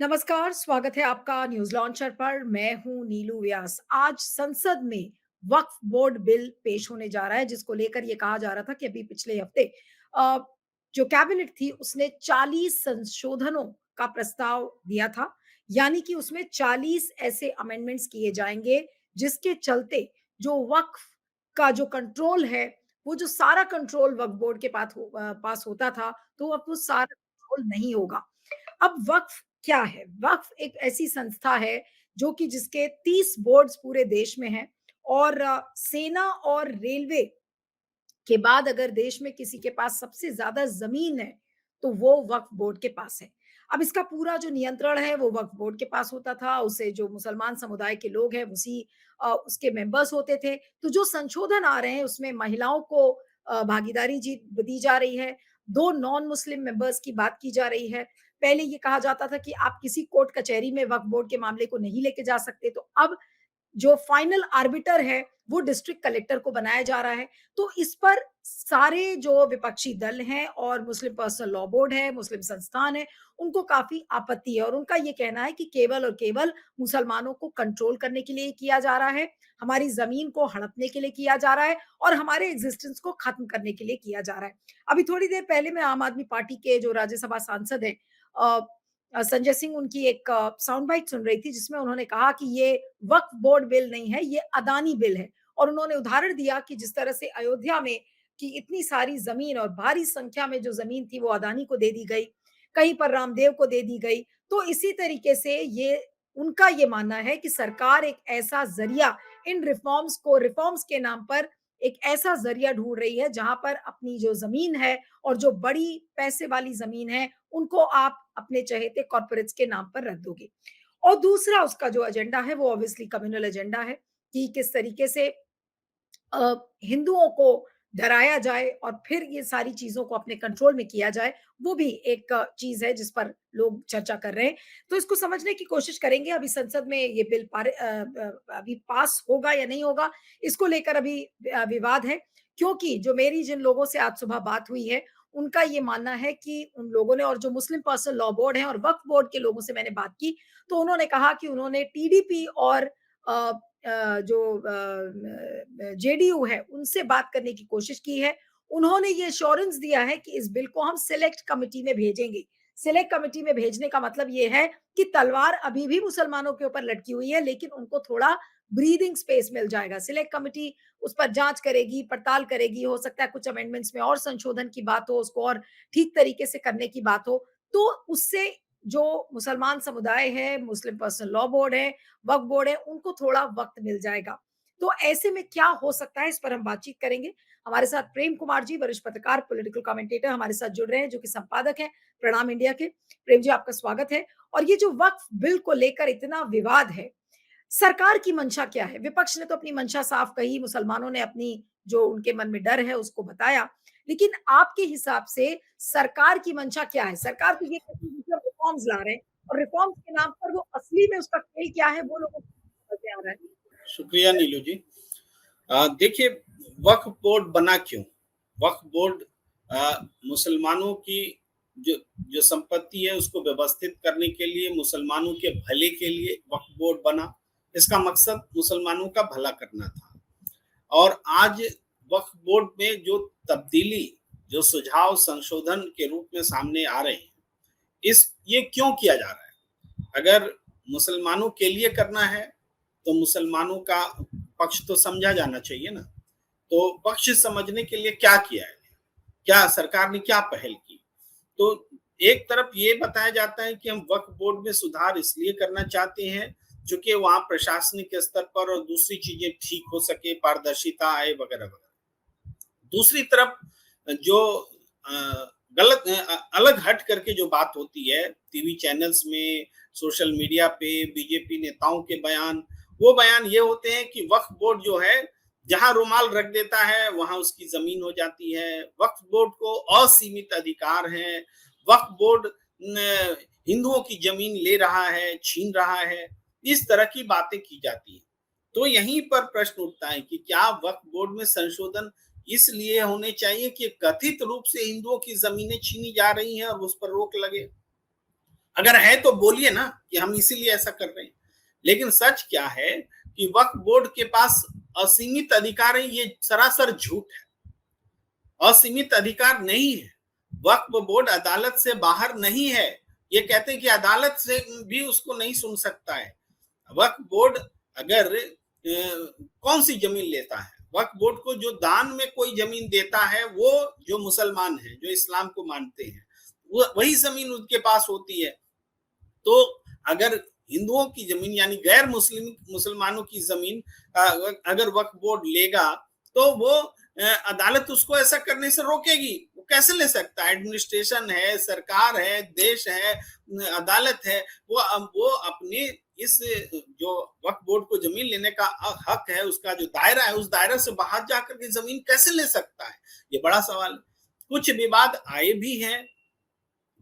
नमस्कार, स्वागत है आपका न्यूज़ लॉन्चर पर। मैं हूँ नीलू व्यास। आज संसद में वक्फ बोर्ड बिल पेश होने जा रहा है, जिसको लेकर ये कहा जा रहा था कि अभी पिछले हफ्ते अ, जो कैबिनेट थी, उसने 40 संशोधनों का प्रस्ताव दिया था। यानी कि उसमें 40 ऐसे अमेंडमेंट्स किए जाएँगे, जिसके चलते जो वक्फ का जो कंट्रोल है, वो जो सारा कंट्रोल वक्फ बोर्ड के पास होता था, तो अब वो सारा कंट्रोल नहीं होगा। अब वक्फ क्या है? वक्फ एक ऐसी संस्था है जो कि जिसके 30 बोर्ड्स पूरे देश में हैं और सेना और रेलवे के बाद अगर देश में किसी के पास सबसे ज़्यादा ज़मीन है, तो वो वक्फ बोर्ड के पास है। अब इसका पूरा जो नियंत्रण है, वो वक्फ बोर्ड के पास होता था, उसे जो मुसलमान समुदाय के लोग हैं, उसके मेंबर्स होते थे। तो जो संशोधन आ रहे हैं, उसमें महिलाओं को भागीदारी दी जा रही है, 2 नॉन मुस्लिम मेंबर्स की बात की जा रही है। पहले ये कहा जाता था कि आप किसी कोर्ट कचहरी में वक्फ बोर्ड के मामले को नहीं लेके जा सकते, तो अब जो फाइनल आर्बिटर है, वो डिस्ट्रिक्ट कलेक्टर को बनाया जा रहा है। तो इस पर सारे जो विपक्षी दल हैं और मुस्लिम पर्सनल लॉ बोर्ड है, मुस्लिम संस्थान है, उनको काफ़ी आपत्ति है और उनका ये कहना है कि केवल और केवल मुसलमानों को कंट्रोल करने के लिए किया जा रहा है, हमारी ज़मीन को हड़पने के लिए किया जा रहा है और हमारे एक्जिस्टेंस को खत्म करने के लिए किया जा रहा है। अभी थोड़ी देर पहले मैं आम आदमी पार्टी के जो राज्यसभा सांसद हैं अ संजय सिंह उनकी एक साउंड बाइट सुन रही थी जिसमें उन्होंने कहा कि ये वक्फ बोर्ड बिल नहीं है, ये अदानी बिल है और उन्होंने उदाहरण दिया कि जिस तरह से अयोध्या में कि इतनी सारी ज़मीन और भारी संख्या में जो ज़मीन थी वो अदानी को दे दी गई, कहीं पर रामदेव को दे दी गई। तो इसी तरीके से ये उनका ये मानना है कि सरकार एक ऐसा ज़रिया इन रिफॉर्म्स के नाम पर एक ऐसा ज़रिया ढूँढ रही है जहाँ पर अपनी जो ज़मीन है और जो बड़ी पैसे वाली ज़मीन है, उनको आप अपने चहेते कॉर्पोरेट्स के नाम पर रख दोगे। और दूसरा उसका जो एजेंडा है वो ऑब्वियसली कम्युनल एजेंडा है कि किस तरीके से हिंदुओं को डराया जाए और फिर ये सारी चीज़ों को अपने कंट्रोल में किया जाए, वो भी एक चीज़ है जिस पर लोग चर्चा कर रहे हैं। तो इसको समझने की कोशिश करेंगे। अभी संसद में ये बिल अभी पास होगा या नहीं होगा, इसको लेकर अभी विवाद है। क्योंकि जो मेरी जिन लोगों से आज सुबह बात हुई है, उनका ये मानना है कि उन लोगों ने और जो मुस्लिम पर्सनल लॉ बोर्ड है और वक्फ बोर्ड के लोगों से मैंने बात की, तो उन्होंने कहा कि उन्होंने टीडीपी और अ जो जेडीयू है, उनसे बात करने की कोशिश की है। उन्होंने ये एश्योरेंस दिया है कि इस बिल को हम सिलेक्ट कमिटी में भेजेंगे। सिलेक्ट कमिटी में भेजने का मतलब ये है कि तलवार अभी भी मुसलमानों के ऊपर लटकी हुई है, लेकिन उनको थोड़ा ब्रीथिंग स्पेस मिल जाएगा। सिलेक्ट कमिटी उस पर जाँच करेगी, पड़ताल करेगी, हो सकता है कुछ अमेंडमेंट्स में और संशोधन की बात हो, उसको और ठीक तरीके से करने की बात हो। तो उससे जो मुसलमान समुदाय है, मुस्लिम पर्सनल लॉ बोर्ड है, वक्फ बोर्ड है, उनको थोड़ा वक़्त मिल जाएगा। तो ऐसे में क्या हो सकता है, इस पर हम बातचीत करेंगे। हमारे साथ प्रेम कुमार जी, वरिष्ठ पत्रकार, पॉलिटिकल कमेंटेटर हमारे साथ जुड़ रहे हैं, जो कि संपादक हैं प्रणाम इंडिया के। प्रेम जी, आपका स्वागत है। और ये जो वक्फ बिल को लेकर इतना विवाद है, सरकार की मंशा क्या है? विपक्ष ने तो अपनी मंशा साफ कही, मुसलमानों ने अपनी जो उनके मन में डर है, उसको बताया। लेकिन आपके हिसाब से सरकार की मंशा क्या है? सरकार तो ये कहती है कि हम रिफॉर्म्स ला रहे हैं और रिफॉर्म्स के नाम पर वो असली में उसका खेल क्या है, वो लोगों को समझ में आ रहा है। शुक्रिया नीलू जी। देखिए, वक्फ बोर्ड बना क्यों? वक्फ बोर्ड मुसलमानों की जो जो संपत्ति है उसको व्यवस्थित करने के लिए, मुसलमानों के भले के लिए वक्फ बोर्ड बना। इसका मकसद मुसलमानों का भला करना था। और आज वक्फ बोर्ड में जो तब्दीली, जो सुझाव संशोधन के रूप में सामने आ रहे हैं, इस ये क्यों किया जा रहा है? अगर मुसलमानों के लिए करना है तो मुसलमानों का पक्ष तो समझा जाना चाहिए ना। तो पक्ष समझने के लिए क्या किया है, क्या सरकार ने क्या पहल की? तो एक तरफ ये बताया जाता है कि हम वक्फ बोर्ड में सुधार इसलिए करना चाहते हैं क्योंकि वहां प्रशासनिक स्तर पर और दूसरी चीजें ठीक हो सके, पारदर्शिता आए वगैरह वगैरह। दूसरी तरफ जो गलत अलग हट करके जो बात होती है टीवी चैनल्स में, सोशल मीडिया पे बीजेपी नेताओं के बयान, वो बयान ये होते हैं कि वक्फ बोर्ड जो है जहां रुमाल रख देता है वहां उसकी जमीन हो जाती है, वक्फ बोर्ड को असीमित अधिकार है, वक्फ बोर्ड हिंदुओं की जमीन ले रहा है, छीन रहा है, इस तरह की बातें की जाती है। तो यहीं पर प्रश्न उठता है कि क्या वक्फ बोर्ड में संशोधन इसलिए होने चाहिए कि कथित रूप से हिंदुओं की जमीनें छीनी जा रही हैं और उस पर रोक लगे? अगर है तो बोलिए ना कि हम इसीलिए ऐसा कर रहे हैं। लेकिन सच क्या है कि वक्फ बोर्ड के पास असीमित अधिकार है, ये सरासर झूठ है। असीमित अधिकार नहीं है। वक्फ बोर्ड अदालत से बाहर नहीं है। ये कहते हैं कि अदालत से भी उसको नहीं सुन सकता है। वक्फ बोर्ड अगर कौन सी जमीन लेता है, वक्फ बोर्ड को जो दान में कोई जमीन देता है वो जो मुसलमान है, जो इस्लाम को मानते हैं, वो वही जमीन उनके पास होती है। तो अगर हिंदुओं की जमीन यानी गैर मुसलमानों की जमीन अगर वक्फ बोर्ड लेगा तो वो अदालत उसको ऐसा करने से रोकेगी। वो कैसे ले सकता है? एडमिनिस्ट्रेशन है, सरकार है, देश है, अदालत है, वो अपने इस जो वक्फ बोर्ड को जमीन लेने का हक है, उसका जो दायरा है, उस दायरा से बाहर जाकर के जमीन कैसे ले सकता है? ये बड़ा सवाल है। कुछ विवाद आए भी हैं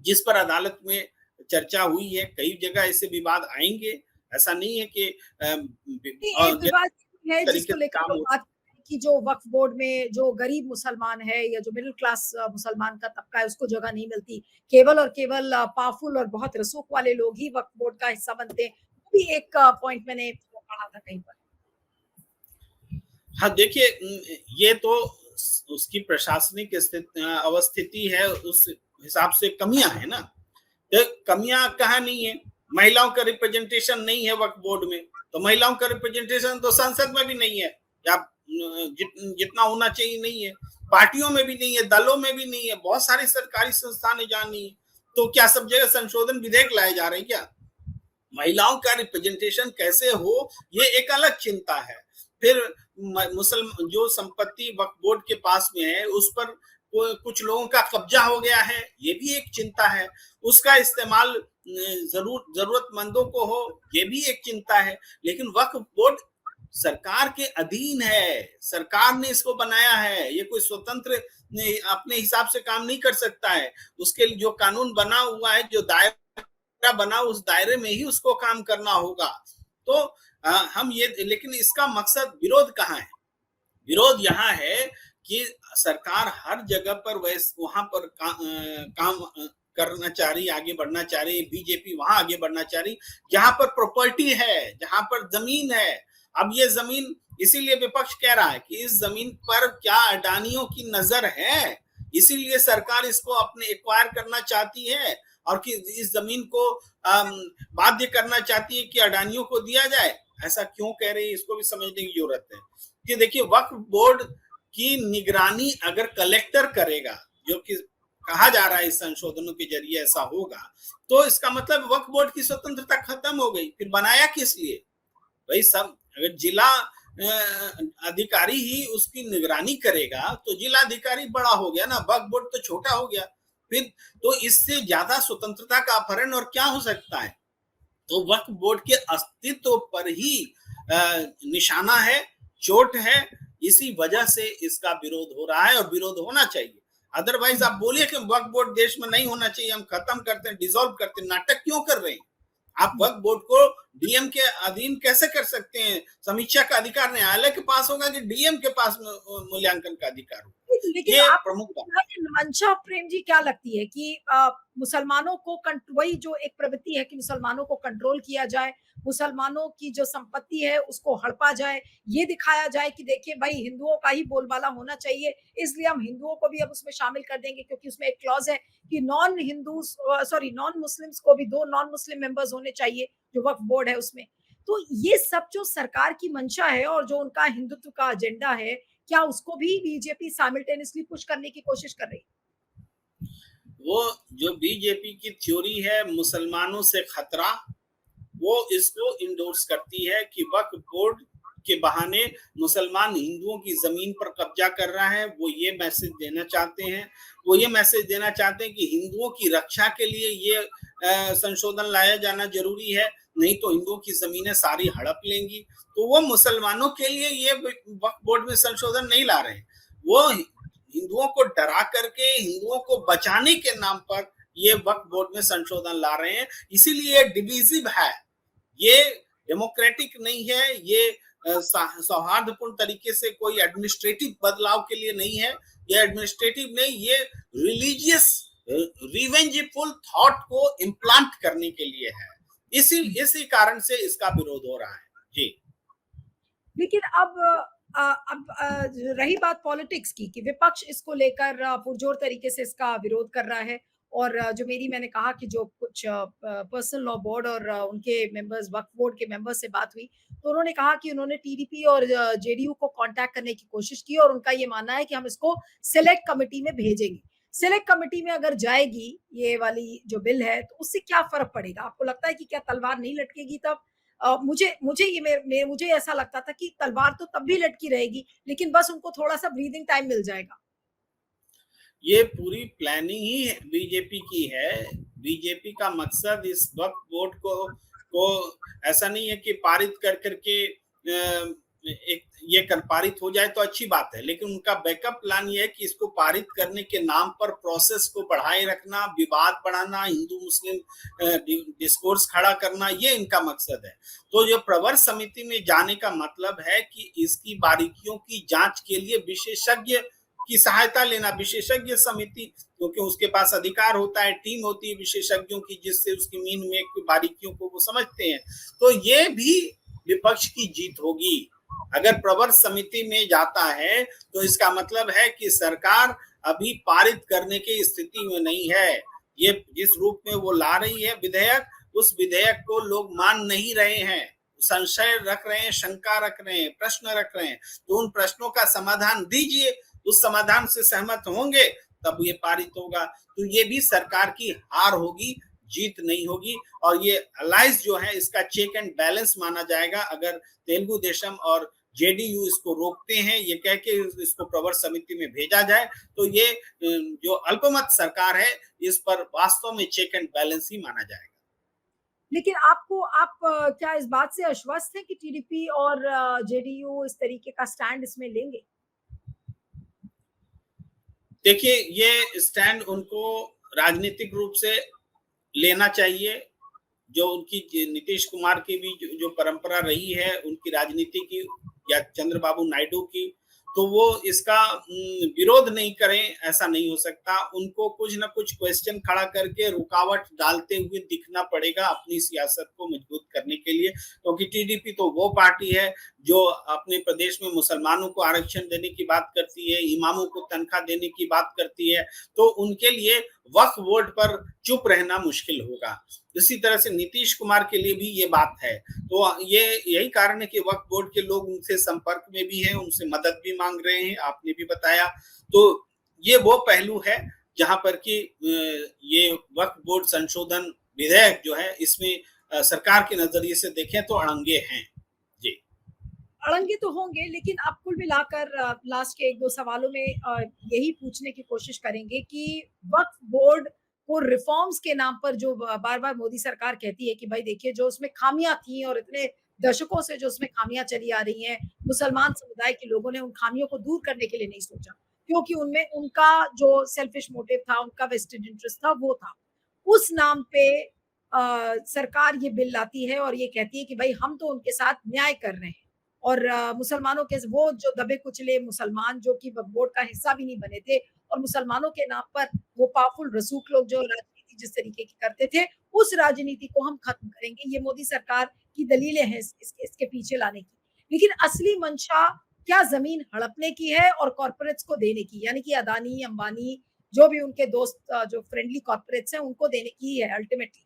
जिस पर अदालत में चर्चा हुई है। कई जगह ऐसे विवाद आएंगे। ऐसा नहीं है कि एक विवाद है तरीके जिसको से लेकर काम लोग हो। बात कर रहे हैं कि जो वक्फ बोर्ड में जो गरीब मुसलमान है या जो मिडिल क्लास मुसलमान का तबका है उसको जगह नहीं मिलती, केवल और केवल पावरफुल और बहुत रसूख वाले लोग ही वक्फ बोर्ड का हिस्सा बनते हैं। वो भी एक पॉइंट मैंने पढ़ा था कहीं पर। हाँ, देखिए, ये तो उसकी प्रशासनिक अवस्थिति है, उस हिसाब से कमियां है ना। तो कमियां कहाँ नहीं है? महिलाओं का रिप्रेजेंटेशन नहीं है वक्फ बोर्ड में, तो महिलाओं का रिप्रेजेंटेशन तो संसद में भी नहीं है, या जितना होना चाहिए नहीं है। पार्टियों में भी नहीं है, दलों में भी नहीं है, बहुत सारी सरकारी संस्थानें जहाँ नहीं है। तो क्या सब जगह संशोधन विधेयक लाए जा रहे हैं क्या? महिलाओं का रिप्रेजेंटेशन कैसे हो, ये एक अलग चिंता है। फिर मुसलमान जो संपत्ति वक्फ बोर्ड के पास में है उस पर कुछ लोगों का कब्जा हो गया है, ये भी एक चिंता है। उसका इस्तेमाल जरूरतमंदों को हो, ये भी एक चिंता है। लेकिन वक्फ बोर्ड सरकार के अधीन है, सरकार ने इसको बनाया है, ये कोई स्वतंत्र अपने हिसाब से काम नहीं कर सकता है। उसके लिए जो कानून बना हुआ है, जो दायरा बना, उस दायरे में ही उसको काम करना होगा। तो हम ये, लेकिन इसका मकसद विरोध कहाँ है? विरोध यहाँ है कि सरकार हर जगह पर वहां पर काम करना चाह रही, आगे बढ़ना चाह रही। बीजेपी वहां आगे बढ़ना चाह रही जहां पर प्रॉपर्टी है, जहां पर जमीन है। अब ये जमीन, इसीलिए विपक्ष कह रहा है कि इस जमीन पर क्या अडानियों की नजर है, इसीलिए सरकार इसको अपने एक्वायर करना चाहती है और कि इस जमीन को बाध्य करना चाहती है कि अडानियों को दिया जाए। ऐसा क्यों कह रही है, इसको भी समझने की जरूरत है। कि देखिए, वक्फ बोर्ड की निगरानी अगर कलेक्टर करेगा, जो कि कहा जा रहा है इस संशोधनों के जरिए ऐसा होगा, तो इसका मतलब वक्फ बोर्ड की स्वतंत्रता खत्म हो गई। फिर बनाया किस लिए भाई? सब अगर जिला अधिकारी ही उसकी निगरानी करेगा तो जिला अधिकारी बड़ा हो गया ना, वक्फ बोर्ड तो छोटा हो गया। फिर तो इससे ज्यादा स्वतंत्रता का अपहरण और क्या हो सकता है? तो वक्फ बोर्ड के अस्तित्व पर ही निशाना है, चोट है। इसी वजह से इसका विरोध हो रहा है और विरोध होना चाहिए। अदरवाइज आप बोलिए कि वक्फ बोर्ड देश में नहीं होना चाहिए, हम खत्म करते हैं, डिसॉल्व करते हैं, नाटक क्यों कर रहे हैं? आप वक्फ बोर्ड को डीएम के अधीन कैसे कर सकते हैं? समीक्षा का अधिकार न्यायालय के पास होगा कि डीएम के पास मूल्यांकन का अधिकार होगा? लेकिन ये आपको प्रमुख बात। मंशा प्रेम जी क्या लगती है कि मुसलमानों को वही जो एक प्रवृत्ति है कि मुसलमानों को कंट्रोल किया जाए, मुसलमानों की जो संपत्ति है उसको हड़पा जाए, ये दिखाया जाए कि देखिए भाई हिंदुओं का ही बोलबाला होना चाहिए, इसलिए हम हिंदुओं को भी अब उसमें शामिल कर देंगे क्योंकि उसमें एक क्लॉज है कि non Hindu sorry non Muslims को भी 2 नॉन मुस्लिम मेंबर्स होने चाहिए जो वक्फ बोर्ड है उसमें। तो ये सब जो सरकार की मंशा है और जो उनका हिंदुत्व का एजेंडा है, क्या उसको भी बीजेपी साइमल्टेनियसली पुश करने की कोशिश कर रही है? वो जो बीजेपी की थ्योरी है मुसलमानों से खतरा, वो इसको इंडोर्स करती है कि वक्फ बोर्ड के बहाने मुसलमान हिंदुओं की जमीन पर कब्जा कर रहा है। वो ये मैसेज देना चाहते हैं, वो ये मैसेज देना चाहते हैं कि हिंदुओं की रक्षा के लिए ये संशोधन लाया जाना जरूरी है, नहीं तो हिंदुओं की जमीनें सारी हड़प लेंगी। तो वो मुसलमानों के लिए ये वक्फ बोर्ड में संशोधन नहीं ला रहे हैं, वो हिंदुओं को डरा करके हिंदुओं को बचाने के नाम पर ये वक्फ बोर्ड में संशोधन ला रहे हैं। इसीलिए डिविजिव है, ये डेमोक्रेटिक नहीं है, ये सौहार्दपूर्ण तरीके से कोई एडमिनिस्ट्रेटिव बदलाव के लिए नहीं है। ये एडमिनिस्ट्रेटिव नहीं, ये रिलीजियस रिवेंजफुल थॉट को इम्प्लांट करने के लिए है। इसी हुँ। इसी कारण से इसका विरोध हो रहा है। जी। लेकिन रही बात पॉलिटिक्स की कि विपक्ष इसको लेकर पुरजोर तरीके से इसका विरोध कर रहा है और जो मेरी मैंने कहा कि जो कुछ पर्सनल लॉ बोर्ड और उनके मेंबर्स वक्फ बोर्ड के मेंबर्स से बात हुई, तो उन्होंने कहा कि उन्होंने टीडीपी और जेडीयू को कांटेक्ट करने की कोशिश की और उनका ये मानना है कि हम इसको सिलेक्ट कमिटी में भेजेंगे। सिलेक्ट कमिटी में अगर जाएगी ये वाली जो बिल है, तो उससे क्या फ़र्क पड़ेगा? आपको लगता है कि क्या तलवार नहीं लटकेगी तब? मुझे मुझे ये मुझे ऐसा लगता था कि तलवार तो तब भी लटकी रहेगी, लेकिन बस उनको थोड़ा-सा ब्रीथिंग टाइम मिल जाएगा। ये पूरी प्लानिंग ही बीजेपी की है। बीजेपी का मकसद इस वक्फ बोर्ड को ऐसा नहीं है कि पारित कर करके एक ये कर पारित हो जाए तो अच्छी बात है, लेकिन उनका बैकअप प्लान ये है कि इसको पारित करने के नाम पर प्रोसेस को बढ़ाए रखना, विवाद बढ़ाना, हिंदू मुस्लिम डिस्कोर्स खड़ा करना, ये इनका मकसद है। तो जो प्रवर समिति में जाने का मतलब है कि इसकी बारीकियों की जांच के लिए विशेषज्ञ की सहायता लेना, विशेषज्ञ समिति, क्योंकि उसके पास अधिकार होता है, टीम होती है विशेषज्ञों की, जिससे उसकी मीन में की बारीकियों को वो समझते हैं। तो ये भी विपक्ष की जीत होगी। अगर प्रवर समिति में जाता है तो इसका मतलब है कि सरकार अभी पारित करने की स्थिति में नहीं है। ये जिस रूप में वो ला रही है विधेयक, उस विधेयक को लोग मान नहीं रहे हैं, संशय रख रहे हैं, शंका रख रहे हैं, प्रश्न रख रहे हैं। तो उन प्रश्नों का समाधान दीजिए, उस समाधान से सहमत होंगे तब ये पारित होगा। तो ये भी सरकार की हार होगी, जीत नहीं होगी। और ये अलायंस जो है इसका चेक एंड बैलेंस माना जाएगा अगर तेलुगु देशम और जेडीयू इसको रोकते हैं, ये कह के इसको प्रवर समिति में भेजा जाए, तो ये जो अल्पमत सरकार है इस पर वास्तव में चेक एंड बैलेंस ही माना जाएगा। लेकिन क्या इस बात से आश्वस्त हैं कि टीडीपी और जेडीयू इस तरीके का स्टैंड इसमें लेंगे? देखिए, ये स्टैंड उनको राजनीतिक रूप से लेना चाहिए। जो उनकी नीतीश कुमार की भी जो परंपरा रही है उनकी राजनीति की या चंद्रबाबू नायडू की, तो वो इसका विरोध नहीं करें ऐसा नहीं हो सकता। उनको कुछ ना कुछ क्वेश्चन खड़ा करके रुकावट डालते हुए दिखना पड़ेगा अपनी सियासत को मजबूत करने के लिए, क्योंकि टीडीपी तो वो पार्टी है जो अपने प्रदेश में मुसलमानों को आरक्षण देने की बात करती है, इमामों को तनख्वाह देने की बात करती है। तो उनके लिए वक्फ बोर्ड पर चुप रहना मुश्किल होगा। इसी तरह से नीतीश कुमार के लिए भी ये बात है। तो ये यही कारण है कि वक्फ बोर्ड के लोग उनसे संपर्क में भी हैं, उनसे मदद भी मांग रहे हैं, आपने भी बताया। तो ये वो पहलू है जहां पर कि ये वक्फ बोर्ड संशोधन विधेयक जो है इसमें सरकार के नजरिए से देखें तो अड़ंगे हैं। जी। अड़ंगे तो होंगे, लेकिन अब कुल मिलाकर लास्ट के 1-2 सवालों में यही पूछने की कोशिश करेंगे कि वक्फ बोर्ड को रिफॉर्म्स के नाम पर जो बार-बार मोदी सरकार कहती है कि भाई देखिए जो उसमें खामियाँ थी और इतने दशकों से जो उसमें खामियाँ चली आ रही हैं, मुसलमान समुदाय के लोगों ने उन खामियों को दूर करने के लिए नहीं सोचा, क्योंकि उनमें उनका जो सेल्फिश मोटिव था, उनका वेस्टेड इंटरेस्ट था, वो था। उस नाम पे सरकार ये बिल लाती है और ये कहती है कि भाई हम तो उनके साथ न्याय कर रहे हैं। और मुसलमानों के वो जो दबे-कुचले मुसलमान जो कि वक्फ बोर्ड का हिस्सा भी नहीं बने थे और मुसलमानों के नाम पर वो पावरफुल रसूख लोग जो राजनीति जिस तरीके की करते थे, उस राजनीति को हम खत्म करेंगे। ये मोदी सरकार की दलीलें हैं इसके पीछे लाने की। लेकिन असली मंशा क्या ज़मीन हड़पने की है और कॉर्पोरेट्स को देने की, यानी कि अदानी, अंबानी जो भी उनके दोस्त जो फ्रेंडली कॉर्पोरेट्स हैं, उनको देने की ही है अल्टीमेटली।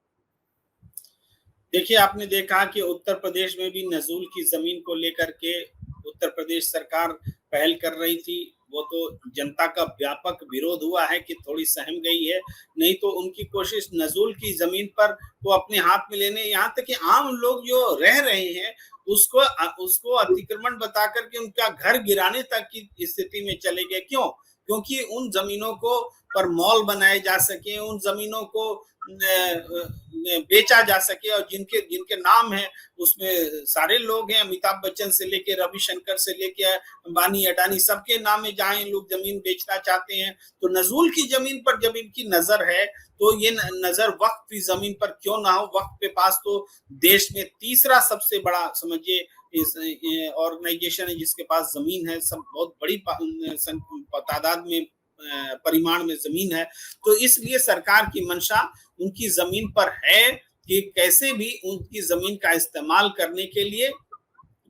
देखिए, आपने देखा कि उत्तर प्रदेश में भी नज़ूल की ज़मीन को लेकर के उत्तर प्रदेश सरकार पहल कर रही थी। वो तो जनता का व्यापक विरोध हुआ है कि थोड़ी सहम गई है, नहीं तो उनकी कोशिश नज़ूल की ज़मीन पर वो अपने हाथ में लेने, यहाँ तक कि आम लोग जो रह रहे हैं, उसको अतिक्रमण बता कर के उनका घर गिराने तक की स्थिति में चले गए। क्यों? क्योंकि उन ज़मीनों को पर मॉल बनाए जा सके, उन ज़मीनों को बेचा जा सके, और जिनके जिनके नाम है उसमें सारे लोग हैं, अमिताभ बच्चन से लेके रविशंकर से लेके अंबानी अडानी सबके नाम में जहां लोग जमीन बेचना चाहते हैं। तो नजूल की जमीन पर जब इनकी नजर है तो ये नजर वक्फ की जमीन पर क्यों ना हो। वक्फ के पास तो देश में तीसरा सबसे बड़ा समझिए इस ऑर्गेनाइजेशन है जिसके पास जमीन है, सब बहुत बड़ी तादाद में परिमाण में ज़मीन है। तो इसलिए सरकार की मंशा उनकी ज़मीन पर है कि कैसे भी उनकी ज़मीन का इस्तेमाल करने के लिए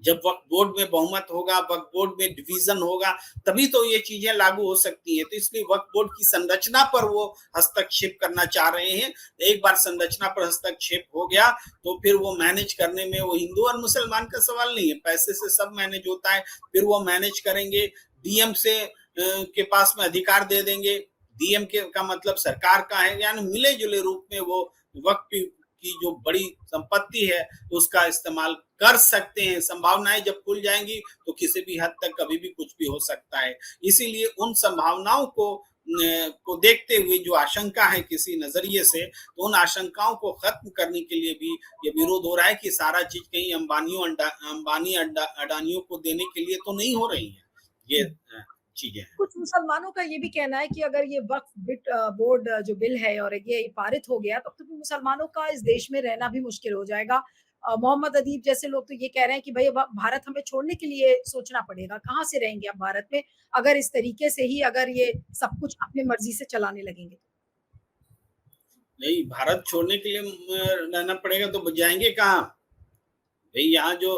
जब वक्फ बोर्ड में बहुमत होगा, वक्फ बोर्ड में डिवीज़न होगा, तभी तो ये चीज़ें लागू हो सकती हैं। तो इसलिए वक्फ बोर्ड की संरचना पर वो हस्तक्षेप करना चाह रहे हैं। एक बार संरचना पर हस्तक्षेप हो गया, तो फिर वो मैनेज करने में वो हिंदू और मुसलमान का सवाल नहीं है, पैसे से सब मैनेज होता है। फिर वो मैनेज करेंगे, डीएम से के पास में अधिकार दे देंगे। डीएम के का मतलब सरकार का है, यानी मिले-जुले रूप में वो वक्फ की जो बड़ी संपत्ति है, उसका इस्तेमाल कर सकते हैं। संभावनाएं जब खुल जाएंगी तो किसी भी हद तक कभी भी कुछ भी हो सकता है। इसीलिए उन संभावनाओं को देखते हुए जो आशंका है किसी नजरिए से, तो उन आशंकाओं को खत्म करने के लिए भी ये विरोध हो रहा है कि सारा चीज कहीं अंबानी अडानियों को देने के लिए तो नहीं हो रही है ये चीजें हैं। कुछ मुसलमानों का ये भी कहना है कि अगर ये वक्फ बोर्ड जो बिल है और ये पारित हो गया, तो मुसलमानों का इस देश में रहना भी मुश्किल हो जाएगा। मोहम्मद अदीब जैसे लोग तो ये कह रहे हैं कि भाई अब भारत हमें छोड़ने के लिए सोचना पड़ेगा, कहाँ से रहेंगे अब भारत में अगर इस तरीके से ही अगर ये सब कुछ अपनी मर्जी से चलाने लगेंगे। नहीं, भारत छोड़ने के लिए रहना पड़ेगा तो जाएंगे कहाँ? भाई यहाँ जो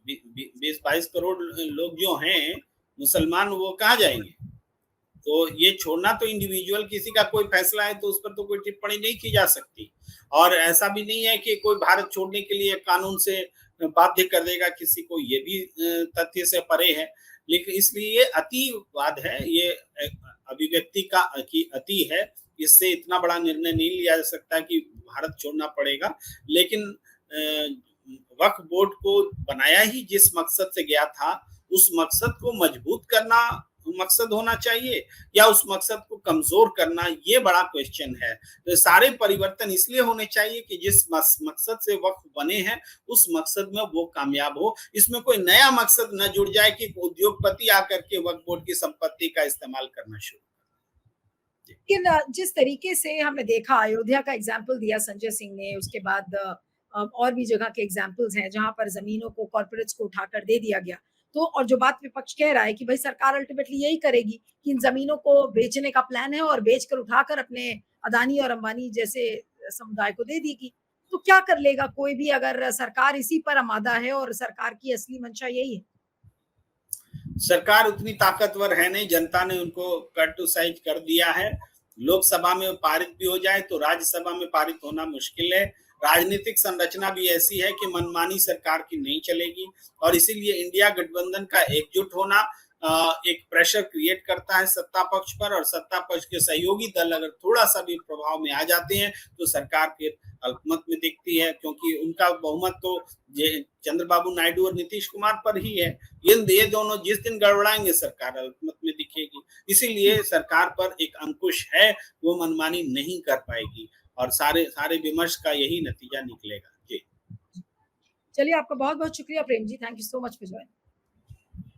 20-22 करोड़ लोग जो हैं मुसलमान, वो कहाँ जाएंगे? तो ये छोड़ना तो इंडिविजुअल किसी का कोई फैसला है, तो उस पर तो कोई टिप्पणी नहीं की जा सकती। और ऐसा भी नहीं है कि कोई भारत छोड़ने के लिए कानून से बाध्य कर देगा किसी को, ये भी तथ्य से परे है। लेकिन इसलिए ये अतिवाद है, ये अभिव्यक्ति का की अति है। इससे इतना बड़ा निर्णय नहीं लिया जा सकता कि भारत छोड़ना पड़ेगा। लेकिन वक्फ बोर्ड को बनाया ही जिस मकसद से गया था, उस मकसद को मजबूत करना मकसद होना चाहिए या उस मकसद को कमजोर करना, ये बड़ा क्वेश्चन है। तो सारे परिवर्तन इसलिए होने चाहिए कि जिस मकसद से वक्फ बने हैं उस मकसद में वो कामयाब हो। इसमें कोई नया मकसद न जुड़ जाए कि उद्योगपति आकर के वक्फ बोर्ड की संपत्ति का इस्तेमाल करना शुरू। लेकिन जिस तरीके से हमने देखा, अयोध्या का एग्जाम्पल दिया संजय सिंह ने, उसके बाद और भी जगह के एग्जाम्पल्स हैं जहां पर जमीनों को कॉर्पोरेट्स को उठाकर दे दिया गया। तो और जो बात विपक्ष कह रहा है कि भाई सरकार अल्टीमेटली यही करेगी कि इन जमीनों को बेचने का प्लान है और बेचकर उठाकर अपने अदानी और अंबानी जैसे समुदाय को दे देगी। तो क्या कर लेगा कोई भी अगर सरकार इसी पर आमादा है और सरकार की असली मंशा यही है? सरकार उतनी ताकतवर है नहीं, जनता ने उनको कट टू साइज कर दिया है। लोकसभा में पारित भी हो जाए तो राज्यसभा में पारित होना मुश्किल है। राजनीतिक संरचना भी ऐसी है कि मनमानी सरकार की नहीं चलेगी, और इसीलिए इंडिया गठबंधन का एकजुट होना एक प्रेशर क्रिएट करता है सत्ता पक्ष पर, और सत्ता पक्ष के सहयोगी दल अगर थोड़ा सा भी प्रभाव में आ जाते हैं तो सरकार फिर अल्पमत में दिखती है, क्योंकि उनका बहुमत तो चंद्रबाबू नायडू और नीतीश कुमार पर ही है। ये दोनों जिस दिन गड़बड़ाएंगे सरकार अल्पमत में दिखेगी। इसीलिए सरकार पर एक अंकुश है, वो मनमानी नहीं कर पाएगी, और सारे विमर्श का यही नतीजा निकलेगा। जी चलिए, आपका बहुत बहुत शुक्रिया Prem ji, thank you so much for joining.